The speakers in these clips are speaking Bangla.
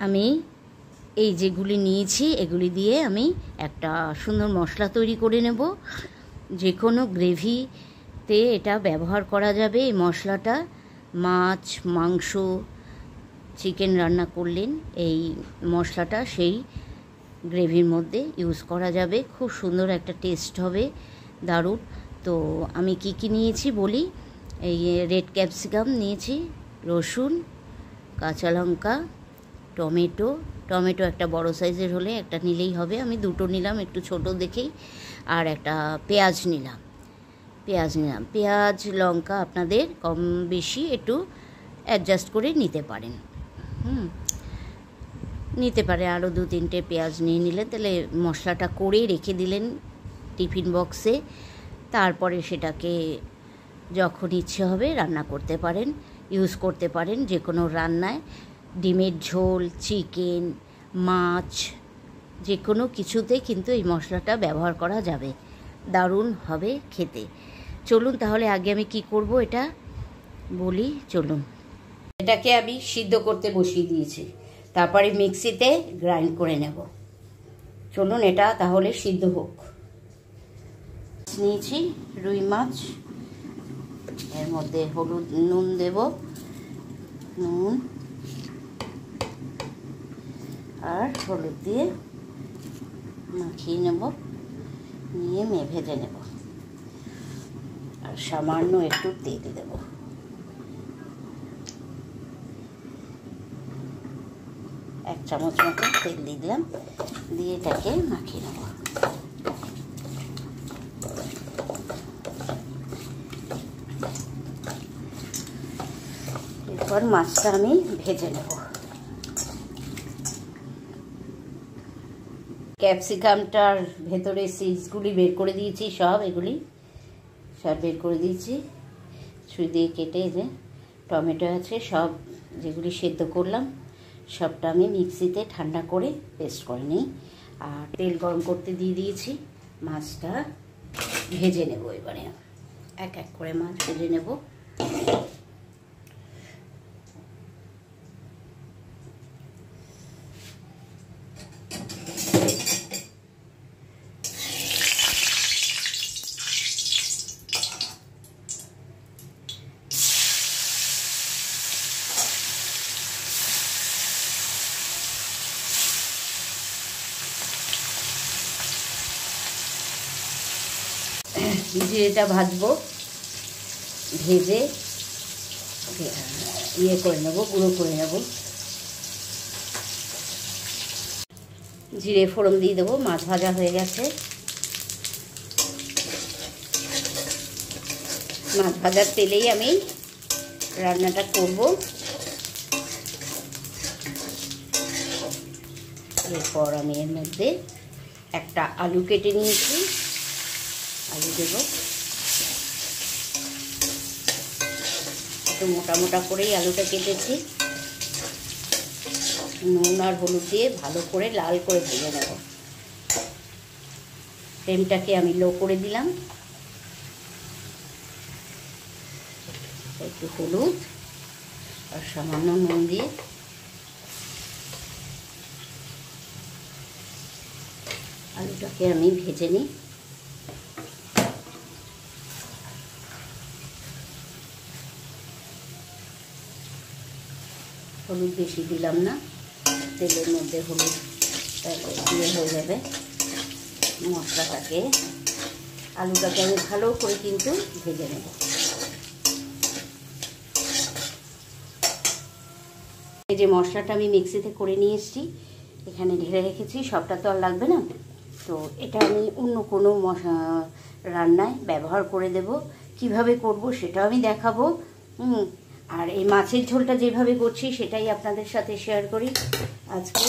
আমি এই যেগুলি নিয়েছি এগুলি দিয়ে আমি একটা সুন্দর মশলা তৈরি করে নেব। যে কোনো গ্রেভিতে এটা ব্যবহার করা যাবে। এই মশলাটা মাছ, মাংস, চিকেন রান্না করলেন এই মশলাটা সেই গ্রেভির মধ্যে ইউজ করা যাবে। খুব সুন্দর একটা টেস্ট হবে, দারুণ। তো আমি কি কি নিয়েছি বলি। এই রেড ক্যাপসিকাম নিয়েছি, রসুন, কাঁচা লঙ্কা, টমেটো একটা বড় সাইজের হলে একটা নিলেই হবে। আমি দুটো নিলাম একটু ছোট দেখেই। আর একটা পেঁয়াজ নিলাম। পেঁয়াজ লঙ্কা আপনাদের কম বেশি একটু অ্যাডজাস্ট করে নিতে পারেন। নিতে পারে আরও 2-3টে পেঁয়াজ নিয়ে নিলেন। তাহলে মশলাটা করে রেখে দিলেন টিফিন বক্সে। তারপরে সেটাকে যখন ইচ্ছে হবে রান্না করতে পারেন, ইউজ করতে পারেন যে কোনো রান্নায়। ডিমের ঝোল, চিকেন, মাছ, যে কোনো কিছুতে কিন্তু এই মশলাটা ব্যবহার করা যাবে। দারুণ হবে খেতে। চলুন তাহলে আগে আমি কি করব এটা বলি। চলুন, এটাকে আমি সিদ্ধ করতে বসিয়ে দিয়েছি, তারপরে মিক্সিতে গ্রাইন্ড করে নেব। চলুন এটা তাহলে সিদ্ধ হোক। নিয়েছি রুই মাছ, এর মধ্যে হলুদ নুন দেব, নুন আর হলুদ দিয়ে মাখিয়ে নেব, নিয়ে ভেজে নেব। আর সামান্য একটু তেল দেব। এক চামচ মতো তেল দিয়ে দিলাম, দিয়ে এটাকে মাখিয়ে নেব। এরপর মাছটা আমি ভেজে নেব। ক্যাপসিকামটার ভেতরে সিডসগুলি বের করে দিয়েছি, এগুলি সব বের করে দিয়েছি। ছুরি দিয়ে কেটে যে টমেটো আছে সব যেগুলি সেদ্ধ করলাম সবটা আমি মিক্সিতে ঠান্ডা করে পেস্ট করে নিই। আর তেল গরম করতে দিয়ে দিয়েছি। মাছটা ভেজে নেব। এবারে এক এক করে মাছ ভেজে নেব। জিরেটা ভাজবো, ভেজে করে নেব, গুঁড়ো করে নেব। জিরে ফোড়ন দিয়ে দেবো। মাছ ভাজা হয়ে গেছে। মাছ ভাজার তেলেই আমি রান্নাটা করব। এরপর আমি এর মধ্যে একটা আলু কেটে নিয়েছি, আলু দেব। একটু মোটা মোটা করেই আলুটা কেটেছি। নুন আর হলুদ দিয়ে ভালো করে লাল করে ভেজে নেব। ফ্লেমটাকে আমি লো করে দিলাম। একটু হলুদ আর সামান্য নুন দিয়ে আলুটাকে আমি ভেজে নিই। হলুদ বেশি দিলাম না, তেলের মধ্যে হলুদ দিয়ে হয়ে যাবে। মশলাটাকে আলুটাকে আমি ভালো করে কিন্তু ভেজে নেব। এই যে মশলাটা আমি মিক্সিতে করে নিয়ে এসেছি, এখানে ঢেলে রেখেছি। সবটা তো আর লাগবে না, তো এটা আমি অন্য কোনো রান্নায় ব্যবহার করে দেব। কিভাবে করব সেটাও আমি দেখাবো। আর এই মাছের ঝোলটা যেভাবে করছি সেটাই আপনাদের সাথে শেয়ার করি আজকে।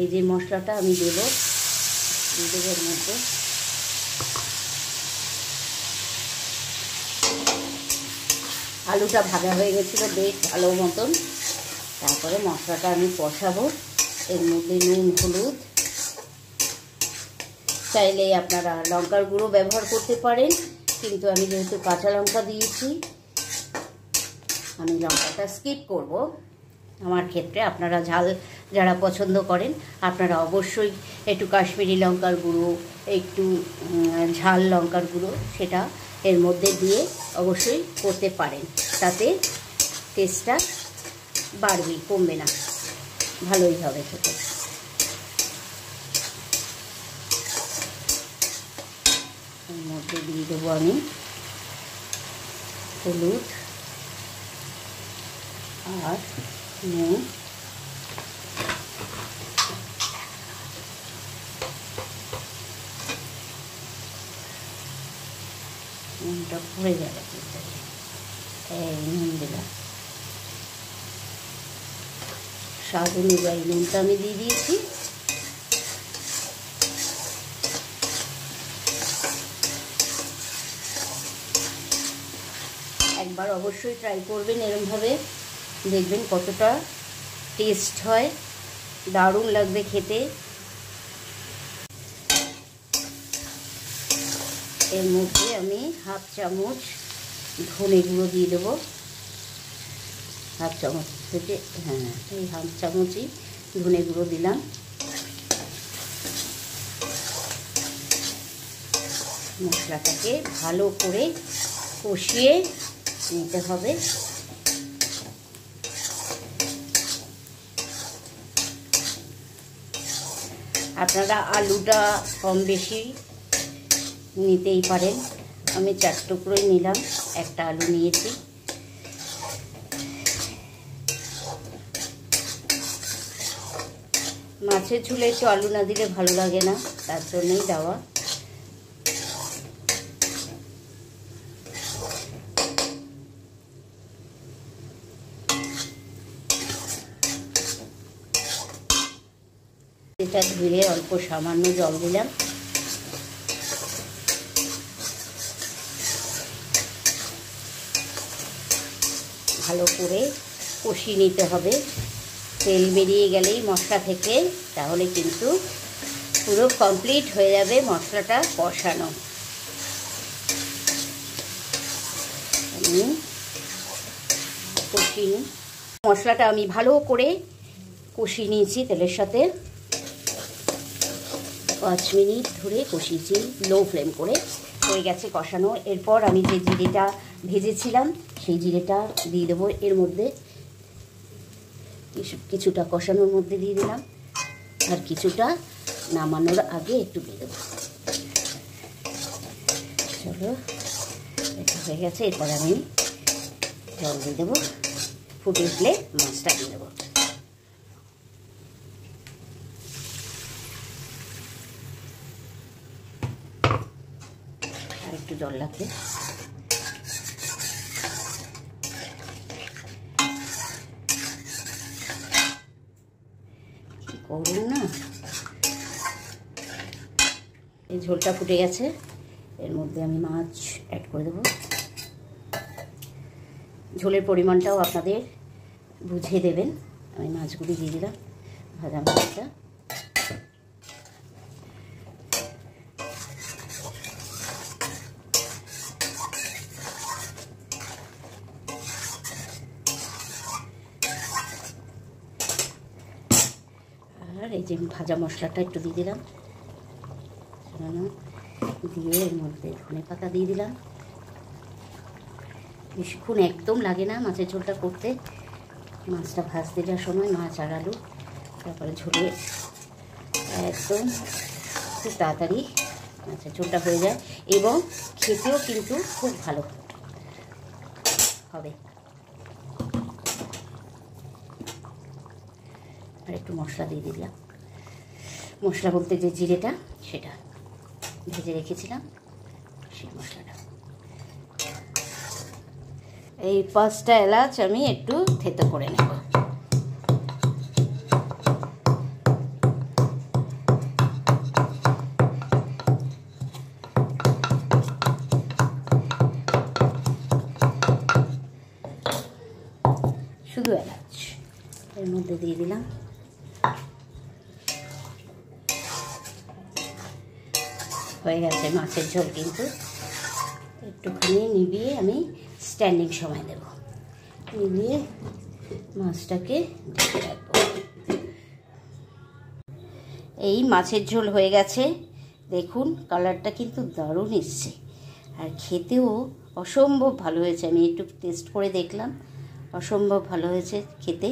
এই যে মশলাটা আমি দেবো এর মধ্যে। আলুটা ভাজা হয়ে গেছিলো বেশ ভালো মতন। তারপরে মশলাটা আমি কষাবো। এর মধ্যে নুন, হলুদ, চাইলে আপনারা লঙ্কার গুঁড়ো ব্যবহার করতে পারেন, কিন্তু আমি যেহেতু কাঁচা লঙ্কা দিয়েছি আমি লঙ্কাটা স্কিপ করব। আমার ক্ষেত্রে আপনারা ঝাল যারা পছন্দ করেন আপনারা অবশ্যই একটু কাশ্মীরি লঙ্কার গুঁড়ো, একটু ঝাল লঙ্কার গুঁড়ো সেটা এর মধ্যে দিয়ে অবশ্যই করতে পারেন, তাতে টেস্টটা বাড়বে, কমবে না, ভালোই হবে খেতে। এর মধ্যে দিয়ে দেবো আমি হলুদ আর নুন, নুনটা পড়ে যাবে, এই নুন দিলাম, স্বাদ অনুযায়ী নুনটা আমি দিয়ে দিয়েছি। একবার অবশ্যই ট্রাই করবেন এরকমভাবে, দেখবেন কতটা টেস্ট হয়, দারুণ লাগবে খেতে। এর মধ্যে আমি হাফ চামচ ধনে গুঁড়ো দিয়ে দেবো, হাফ চামচ থেকে, হ্যাঁ এই হাফ চামচই ধনে গুঁড়ো দিলাম। মশলাটাকে ভালো করে কষিয়ে নিতে হবে। আপনারা আলুটা কম বেশি নিতেই পারেন, আমি 4 টুকরোই নিলাম, একটা আলু নিয়েছি। মাছের ঝোলে একটু আলু না দিলে ভালো লাগে না, তার জন্যই দেওয়া। এটা ধুয়ে অল্প সামান্য জল দিলাম। ভালো করে কষিয়ে নিতে হবে, তেল বেরিয়ে গেলেই মশলা থেকে, তাহলে কিন্তু পুরো কমপ্লিট হয়ে যাবে মশলাটা কষানো। আমি কষিয়ে নিই, মশলাটা আমি ভালো করে কষিয়ে নিয়েছি তেলের সাথে, 5 মিনিট ধরে কষিয়েছি লো ফ্লেম করে, হয়ে গেছে কষানো। এরপর আমি যে জিরেটা ভেজেছিলাম সেই জিরেটা দিয়ে দেবো এর মধ্যে, কিছুটা কষানোর মধ্যে দিয়ে দিলাম, আর কিছুটা নামানোর আগে একটু দিয়ে দেবো। চলো, এটা হয়ে গেছে। এরপর আমি জল দিয়ে দেবো, ফুটে উঠলে মাছটা দিয়ে দেবো। আর একটু জল লাগবে। কি করুন না, এই ঝোলটা ফুটে গেছে, এর মধ্যে আমি মাছ অ্যাড করে দেবো। ঝোলের পরিমাণটাও আপনাদের বুঝিয়ে দেবেন। আমি মাছগুলি দিয়ে দিলাম, ভাজা মাছটা। আর এই যে ভাজা মশলাটা একটু দিয়ে দিলাম, দিয়ে এর মধ্যে ধনে পাতা দিয়ে দিলাম। বেশিক্ষণ একদম লাগে না মাছের ঝোলটা করতে, মাছটা ভাজতে যাওয়ার সময় মাছ আর আলু, তারপরে ঝোলে একদম খুব তাড়াতাড়ি মাছের ঝোলটা হয়ে যায়, এবং খেতেও কিন্তু খুব ভালো হবে। আর একটু মশলা দিয়ে দিলাম, মশলা বলতে যে জিরেটা সেটা ভেজে রেখেছিলাম, সেই মশলাটা। এই 5টা এলাচ আমি একটু থেতো করে নেব। শুধু এলাচ এর মধ্যে দিয়ে দিলাম। হয়ে গেছে মাছের ঝোল, কিন্তু একটুখানি নিভিয়ে আমি স্ট্যান্ডিং সময় দেব। নিভিয়ে মাছটাকে ঢেকে রাখবো। এই মাছের ঝোল হয়ে গেছে, দেখুন কালারটা কিন্তু দারুণ এসছে, আর খেতেও অসম্ভব ভালো হয়েছে। আমি একটু টেস্ট করে দেখলাম, অসম্ভব ভালো হয়েছে খেতে।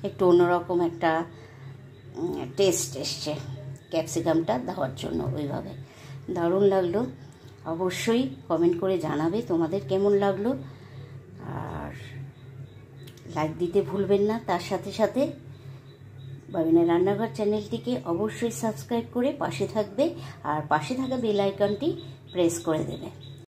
একটু অন্যরকম একটা টেস্ট এসছে ক্যাপসিকামটা দেওয়ার জন্য, ওইভাবে দারুণ লাগলো। অবশ্যই কমেন্ট করে জানাবে তোমাদের কেমন লাগলো, আর লাইক দিতে ভুলবেন না। তার সাথে সাথে বাবিনা রান্নাঘর চ্যানেলটিকে অবশ্যই সাবস্ক্রাইব করে পাশে থাকবে, আর পাশে থাকা বেল আইকনটি প্রেস করে দেবে।